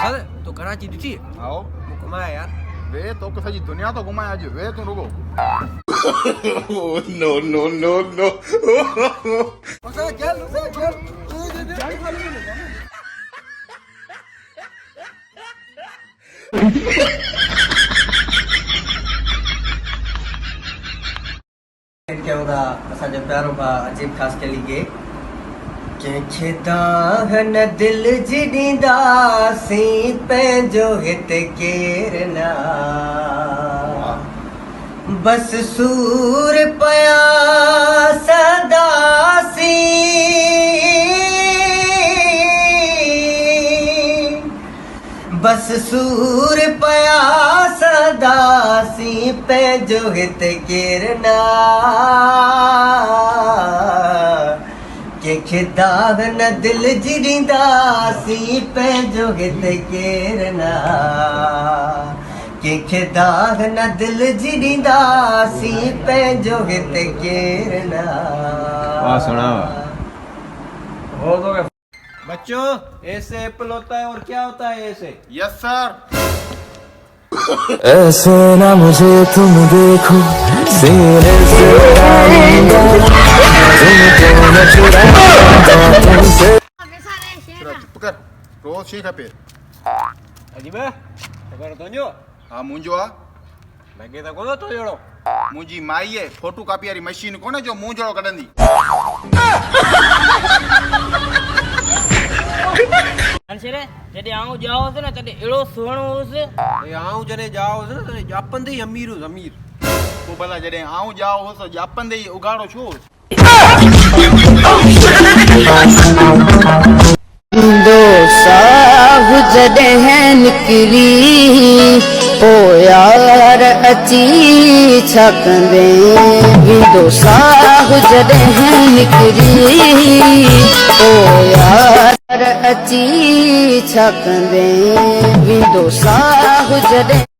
तो कराची ॾिठी आओ मूं घुमाया यार वे तो सॼी दुनिया तो घुमाए अॼु वे तूं रुगो No, no, no, no. क्या होगा असांजो प्यारो भाउ अजीब ख़ासि कली के कंहिंखे दाह न दिल जी ॾींदासीं पंहिंजो हिते केरु न बस सूर पिया सदासीं बस सूर पिया सदासीं पंहिंजो हिते केरु न कंहिंखे दाग न दिल जी ॾींदासीं पंहिंजो हिते केरु न कंहिंखे दाग न दिल जी ॾींदासीं पंहिंजो हिते केरु न हो तो बच्चों ऐसे एप्पल होता है और क्या होता है ऐसे यस सर ऐसे ना मुझे तुम देखो सीने से डालूंगा तुमको न चुराऊंगा तुमसे चुप कर रोज शी खपे अजीब खबर तो जो हा मुंहिंजो आहे लगे तो कोन तो जड़ो मुंहिंजी माई आहे फोटो कॉपी वारी मशीन कोन्हे जो मुंहुं जहिड़ो कढंदी अंशरे जॾहिं आऊं ॼाओ हुउसि न तॾहिं अहिड़ो सुहिणो हुउसि आऊं जॾहिं जाओ हुउसि न तॾहिं जापंदे ई अमीर हुउसि अमीर पोइ भला जॾहिं आऊं जाओ हुउसि जापंदे ई उघाड़ो छो दो साह जॾहिं निकिरी पोइ यार अची छा कंदे विंदो साह जॾहिं निकिरी पोइ यार अची छा कंदे विंदो साह जॾहिं